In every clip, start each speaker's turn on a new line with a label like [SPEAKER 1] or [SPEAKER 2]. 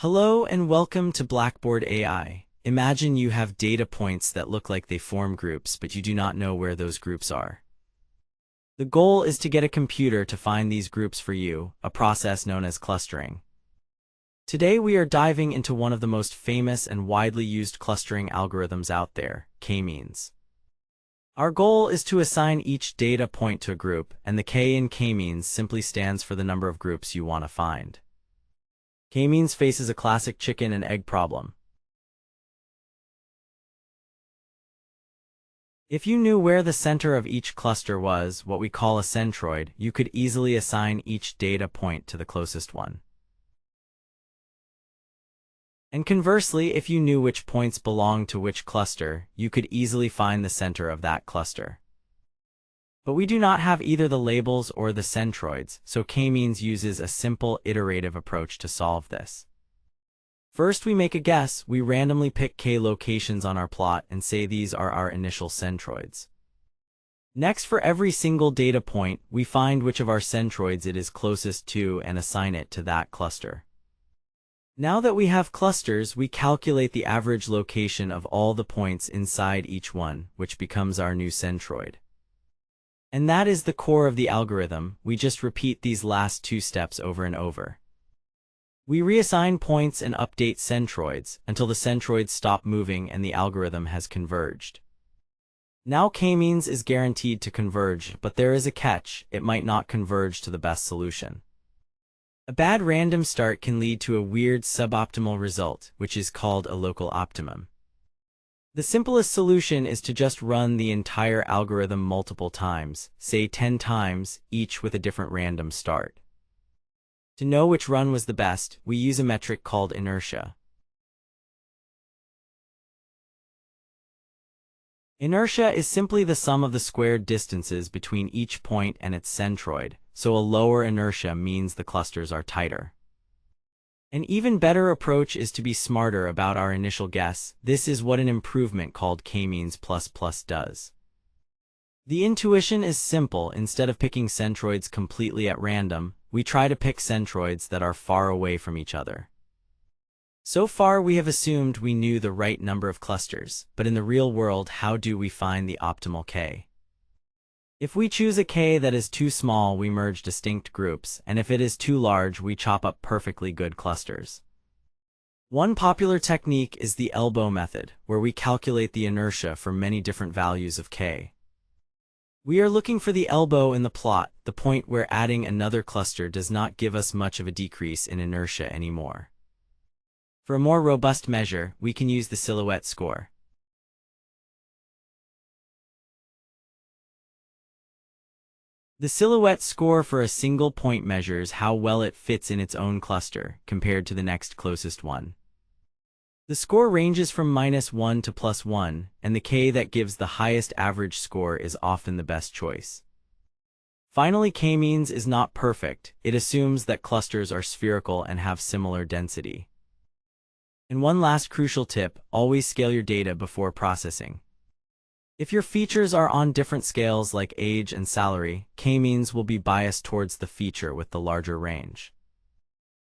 [SPEAKER 1] Hello and welcome to Blackboard AI. Imagine you have data points that look like they form groups, but you do not know where those groups are. The goal is to get a computer to find these groups for you, a process known as clustering. Today we are diving into one of the most famous and widely used clustering algorithms out there, k-means. Our goal is to assign each data point to a group, and the k in k-means simply stands for the number of groups you want to find. K-means faces a classic chicken and egg problem. If you knew where the center of each cluster was, what we call a centroid, you could easily assign each data point to the closest one. And conversely, if you knew which points belonged to which cluster, you could easily find the center of that cluster. But we do not have either the labels or the centroids, so k-means uses a simple iterative approach to solve this. First, we make a guess. We randomly pick k locations on our plot and say these are our initial centroids. Next, for every single data point, we find which of our centroids it is closest to and assign it to that cluster. Now that we have clusters, we calculate the average location of all the points inside each one, which becomes our new centroid. And that is the core of the algorithm. We just repeat these last two steps over and over. We reassign points and update centroids until the centroids stop moving and the algorithm has converged. Now k-means is guaranteed to converge, but there is a catch: it might not converge to the best solution. A bad random start can lead to a weird suboptimal result, which is called a local optimum. The simplest solution is to just run the entire algorithm multiple times, say 10 times, each with a different random start. To know which run was the best, we use a metric called inertia. Inertia is simply the sum of the squared distances between each point and its centroid, so a lower inertia means the clusters are tighter. An even better approach is to be smarter about our initial guess. This is what an improvement called k-means++ does. The intuition is simple. Instead of picking centroids completely at random, we try to pick centroids that are far away from each other. So far we have assumed we knew the right number of clusters, but in the real world, how do we find the optimal k? If we choose a k that is too small, we merge distinct groups, and if it is too large, we chop up perfectly good clusters. One popular technique is the elbow method, where we calculate the inertia for many different values of k. We are looking for the elbow in the plot, the point where adding another cluster does not give us much of a decrease in inertia anymore. For a more robust measure, we can use the silhouette score. The silhouette score for a single point measures how well it fits in its own cluster, compared to the next closest one. The score ranges from -1 to +1, and the k that gives the highest average score is often the best choice. Finally, k-means is not perfect. It assumes that clusters are spherical and have similar density. And one last crucial tip: always scale your data before processing. If your features are on different scales like age and salary, k-means will be biased towards the feature with the larger range.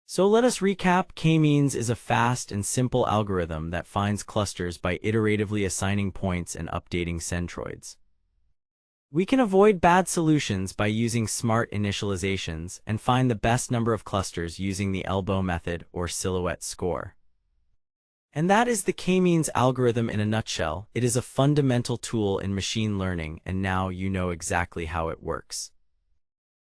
[SPEAKER 1] So let us recap. K-means is a fast and simple algorithm that finds clusters by iteratively assigning points and updating centroids. We can avoid bad solutions by using smart initializations and find the best number of clusters using the elbow method or silhouette score. And that is the k-means algorithm in a nutshell. It is a fundamental tool in machine learning, and now you know exactly how it works.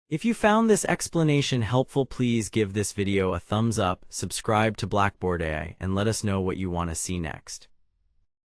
[SPEAKER 1] If you found this explanation helpful, please give this video a thumbs up, subscribe to BlackboardAI, and let us know what you want to see next.